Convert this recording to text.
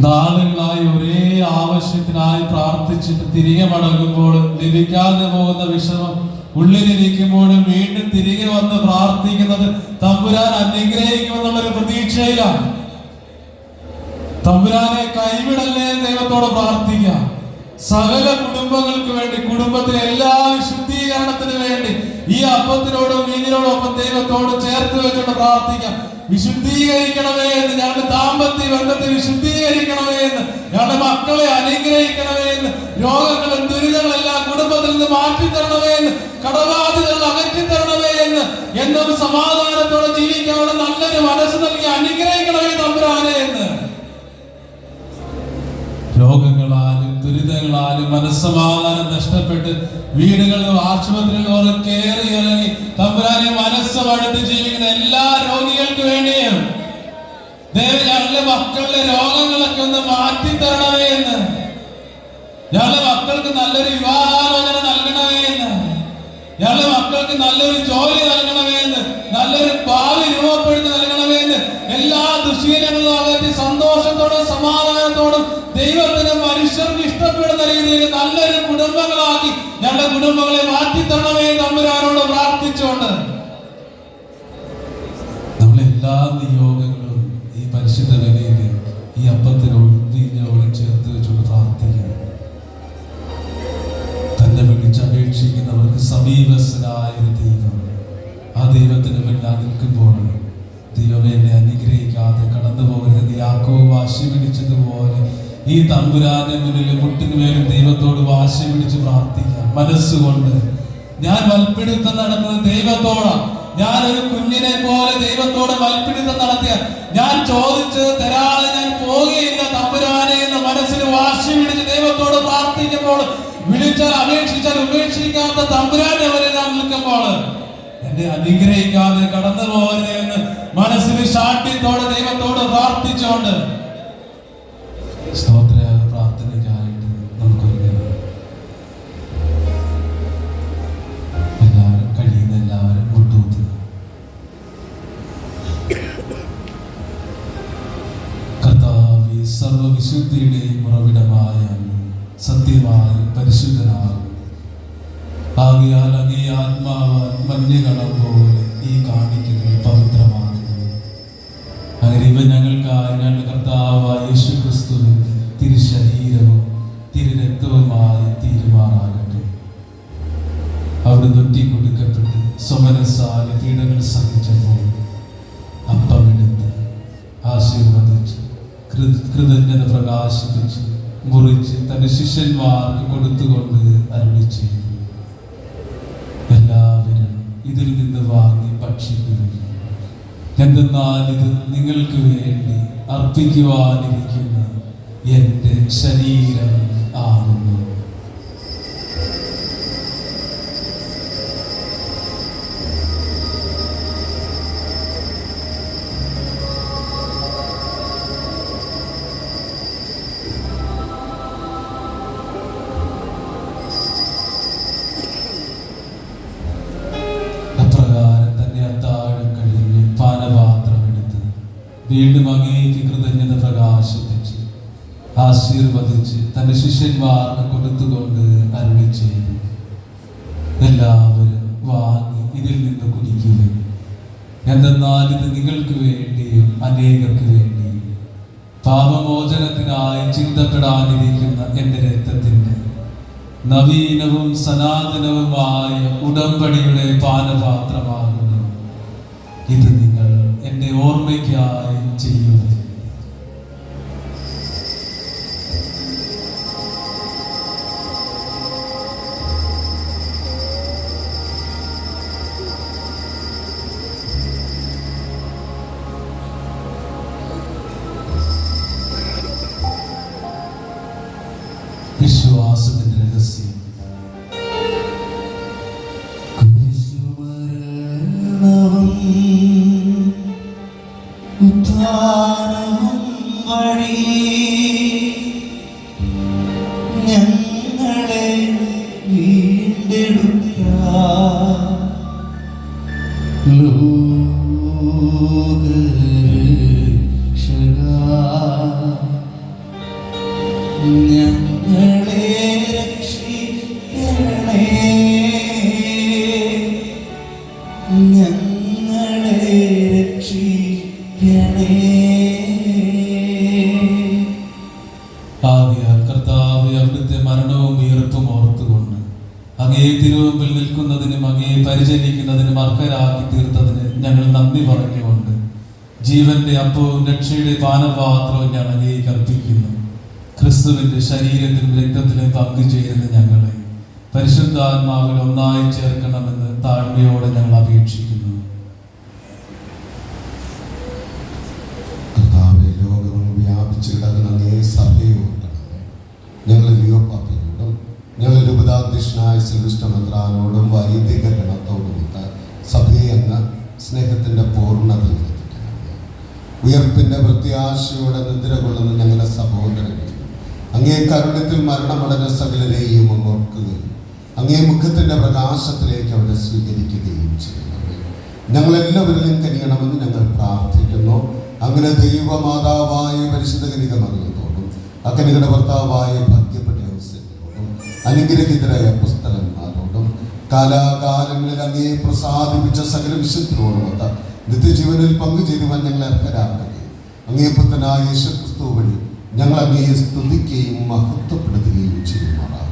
നാളുകളായി ഒരേ ആവശ്യത്തിനായി പ്രാർത്ഥിച്ചിട്ട് തിരികെ മടങ്ങുമ്പോൾ ലഭിക്കാതെ പോകുന്ന വിഷമം ഉള്ളിലിരിക്കുമ്പോഴും വീണ്ടും തിരികെ വന്ന് പ്രാർത്ഥിക്കുന്നത് തമ്പുരാൻ അനുഗ്രഹിക്കുമെന്നുള്ളൊരു പ്രതീക്ഷയിലാണ്. തമ്പുരാനെ കൈവിടല്ലേ ദൈവത്തോട് പ്രാർത്ഥിക്കാം. സകല കുടുംബങ്ങൾക്ക് വേണ്ടി, കുടുംബത്തിലെ എല്ലാ ശുദ്ധീകരണത്തിന് വേണ്ടി ഈ അപ്പത്തിനോടും വീഞ്ഞിനോടും ഒപ്പം ദൈവത്തോട് ചേർത്ത് വെച്ചുകൊണ്ട് പ്രാർത്ഥിക്കാം. വിശുദ്ധീകരിക്കണമേ എന്ന്, ഞങ്ങളുടെ ദാമ്പത്യ ബന്ധത്തെ വിശുദ്ധീകരിക്കണമേ എന്ന്, ഞങ്ങളുടെ മക്കളെ അനുഗ്രഹിക്കണമേ എന്ന്, രോഗങ്ങളും ദുരിതങ്ങളെല്ലാം കുടുംബത്തിൽ നിന്ന് മാറ്റിത്തരണമേ എന്ന്, കടബാധ്യതകൾ അകറ്റിത്തരണമേ എന്ന്, എന്നും സമാധാനത്തോടെ ജീവിക്കാനുള്ള നല്ലൊരു മനസ്സ് നൽകി അനുഗ്രഹിക്കണമേ തമ്പുരാനെ എന്ന്. രോഗങ്ങളാലും ദുരിതങ്ങളാലും മനസ്സമാധാനം നഷ്ടപ്പെട്ട് വീടുകളിലും ആശുപത്രികളിലും കയറി ഇറങ്ങി തമ്പുരാനെ മനസ്സമടുത്ത് ജീവിക്കുന്ന എല്ലാ രോഗികൾക്ക് വേണ്ടിയും ഞങ്ങളുടെ മക്കളുടെ രോഗങ്ങളൊക്കെ ഒന്ന് മാറ്റിത്തരണമേ എന്ന്, ഞങ്ങളുടെ മക്കൾക്ക് നല്ലൊരു വിവാഹാലോചന നൽകണമേ എന്ന്, ഞങ്ങളുടെ മക്കൾക്ക് നല്ലൊരു ജോലി നൽകണമേ എന്ന്, നല്ലൊരു ഭാവി രൂപപ്പെടുത്തി നൽകണമേ എന്ന്, എല്ലാ ദുശീലങ്ങളും അകറ്റി സന്തോഷത്തോടും സമാധാനത്തോടും ദൈവത്തിന് മനുഷ്യർക്ക് ഇഷ്ടപ്പെടുന്ന രീതിയിൽ നല്ലൊരു കുടുംബങ്ങളാക്കി ഞങ്ങളുടെ കുടുംബങ്ങളെ മാറ്റിത്തരണമേ തമ്പുരാനോട് പ്രാർത്ഥിച്ചുകൊണ്ട് നമ്മളെല്ലാ നിയോഗങ്ങളും ഈ പരിശുദ്ധ ബലിയിൽ ഈ അപ്പത്തിനോടും വീഞ്ഞിനോടും ചേർത്ത് വെച്ചുകൊണ്ട് പ്രാർത്ഥിക്കുക. തന്നെ വിളിച്ചപേക്ഷിക്കുന്നവർക്ക് സമീപസ്ഥനായ ഒരു ദൈവം, ആ ദൈവത്തിന് മുന്നിൽ നിൽക്കുമ്പോൾ ദൈവമേ എന്നെ അനുഗ്രഹിക്കാതെ കടന്നു പോകരുത്. യാക്കോബ് വാശി പിടിച്ചതുപോലെ ഈ തമ്പുരാന്റെ മുന്നിൽ മുട്ടിനുമേലും ദൈവത്തോട് വാശി പിടിച്ച് പ്രാർത്ഥിക്കാം. മനസ്സുകൊണ്ട് ഞാൻ മൽപ്പിടുത്തം നടന്നത് ദൈവത്തോടാണ്. ഞാനൊരു കുഞ്ഞിനെ പോലെ ദൈവത്തോട് മൽപ്പിടുത്തം നടത്തിയ, ഞാൻ ചോദിച്ചത് തരാതെ ഞാൻ പോകുകയില്ല തമ്പുരാനെ എന്ന് മനസ്സിൽ വാശി പിടിച്ച് ദൈവത്തോട് പ്രാർത്ഥിക്കുമ്പോൾ, വിളിച്ചാൽ അപേക്ഷിച്ചാൽ ഉപേക്ഷിക്കാത്ത തമ്പുരാനെ വരെ ഞാൻ നിൽക്കുമ്പോൾ എന്നെ അനുഗ്രഹിക്കാതെ കടന്നു പോകരുത് എന്ന് മനസ്സിൽ ശാഠ്യത്തോടെ ദൈവത്തോട് പ്രാർത്ഥിച്ചുകൊണ്ട് സ്തോത്ര പ്രാർത്ഥനയ്ക്കായിട്ട് നമുക്കൊരുങ്ങാം. എല്ലാവരും കഴിയുന്ന എല്ലാവരും മുട്ടൂത്തുക. കർത്താവേ, സർവവിശുദ്ധിയുടെയും ഉറവിടമായ സത്യമായി പരിശുദ്ധനാകും. ആകയാൽ അങ്ങേ ആത്മാവാൻ മഞ്ഞുകണം പോലെ ഈ കാണിക്കകൾ പവിത്രമാകുന്നു. അങ്ങനെ ഇവ ഞങ്ങൾക്കായി ഞങ്ങളുടെ കർത്താവായ യേശു ക്രിസ്തുവിന്റെ തിരുശരീരവും തിരുരക്തവുമായി തീരുമാറാകട്ടെ. അവിടെ നൊറ്റിക്കൊടുക്കപ്പെട്ട് സ്വമനസാലെ പീഡകൾ സഹിച്ചപ്പോൾ അപ്പമെടുത്ത് ആശീർവദിച്ച് കൃതജ്ഞത പ്രകാശിപ്പിച്ച് മുറിച്ച് തന്റെ ശിഷ്യന്മാർക്ക് കൊടുത്തുകൊണ്ട് അരുളി ചെയ്തു, എല്ലാവരും ഇതിൽ നിന്ന് വാങ്ങി ഭക്ഷിക്കുകയും, എന്തെന്നാൽ ഇത് നിങ്ങൾക്ക് വേണ്ടി അർപ്പിക്കുവാനിരിക്കുന്ന എൻ്റെ ശരീരം ആകുന്നു. വീണ്ടും അങ്ങേക്ക് കൃതജ്ഞത പ്രകാശിപ്പിച്ച് ആശീർവദിച്ച് തന്റെ ശിഷ്യന്മാർക്ക് കൊടുത്തുകൊണ്ട് അരുളി ചെയ്തു, എല്ലാവരും വാങ്ങി ഇതിൽ നിന്ന് കുടിക്കുകയും, എന്തെന്നാൽ ഇത് നിങ്ങൾക്ക് വേണ്ടിയും അനേകർക്ക് വേണ്ടിയും പാപമോചനത്തിനായി ചിന്തപ്പെടാനിരിക്കുന്ന എൻ്റെ രക്തത്തിൻ്റെ നവീനവും സനാതനവുമായ ഉടമ്പടിയുടെ പാനപാത്രമാകുന്നു. ഇത് നിങ്ങൾ എൻ്റെ ഓർമ്മയ്ക്കായി ചെയ്യുക. വിശ്വാസത്തിന്റെ രഹസ്യം. ഞങ്ങളെ വീണ്ടെടുത്ത ലോകരക്ഷക ഞങ്ങളെ രക്ഷിക്കണേ, ഞങ്ങളെ രക്ഷിക്കണേ. ആകയാൽ കർത്താവേ, അവിടുത്തെ മരണവും ഉയർപ്പും ഓർത്തുകൊണ്ട് അങ്ങേ തിരുമുമ്പിൽ നിൽക്കുന്നതിനും അങ്ങേ പരിചരിക്കുന്നതിനും അർഹരാക്കി തീർത്തതിന് ഞങ്ങൾ നന്ദി പറഞ്ഞുകൊണ്ട് ജീവന്റെ അപ്പവും രക്ഷയുടെ പാനപാത്രവും ഞാൻ അങ്ങേക്ക് അർപ്പിക്കുന്നു. ക്രിസ്തുവിന്റെ ശരീരത്തിലും രക്തത്തിലും പങ്കുചേരുന്ന ഞങ്ങളെ പരിശുദ്ധാത്മാവിൽ ഒന്നായി ചേർക്കണമെന്ന് താഴ്മയോടെ ഞങ്ങൾ അപേക്ഷിക്കുന്നു. കർത്താവേ, ലോകമെങ്ങും വ്യാപിച്ചു കിടക്കുന്ന അങ്ങേ സഭയെ ഓർക്കണമേ. ഞങ്ങൾ ലിയോപാപ്പയോടും ഞങ്ങളുടെ ഉപദാധ്യക്ഷനായ സിൽവിസ്റ്റമെത്രാനോടും വൈദിക ഗണത്തോടുമൊത്ത് സഭയെ അങ്ങ് സ്നേഹത്തിൻ്റെ പൂർണ്ണതയിൽ എത്തിക്കണമേ. ഉയർപ്പിൻ്റെ പ്രത്യാശയോടെ നിദ്ര കൊള്ളുന്ന ഞങ്ങളുടെ സഹോദരനെ അങ്ങേ കരുണത്തിൽ മരണമടഞ്ഞ സകലരെയും അങ്ങ് ഓർക്കുകയും അങ്ങേ മുഖത്തിൻ്റെ പ്രകാശത്തിലേക്ക് അവരെ സ്വീകരിക്കുകയും ചെയ്യണമേ. ഞങ്ങളെല്ലാവരിലും കനിയണമെന്ന് ഞങ്ങൾ പ്രാർത്ഥിക്കുന്നു. അങ്ങനെ ദൈവമാതാവായ പരിശുദ്ധ കനികമറിയത്തോടും അക്കനികളുടെ ഭർത്താവായ ഭാഗ്യപ്പെട്ട ഔസേപ്പിനോടും അനുഗ്രഹിതരായ പുസ്തകന്മാരോടും കാലാകാലങ്ങളിൽ അങ്ങേ പ്രസാദിപ്പിച്ച സകല വിശുദ്ധരോടുമൊത്ത് നിത്യജീവനിൽ പങ്കുചേരുവാൻ ഞങ്ങളെ അർഹരാക്കുകയും അങ്ങേ പുത്രനായ യേശുക്രിസ്തു വഴി ഞങ്ങൾ അങ്ങയെ സ്തുതിക്കുകയും മഹത്വപ്പെടുത്തുകയും ചെയ്യുമാറാം.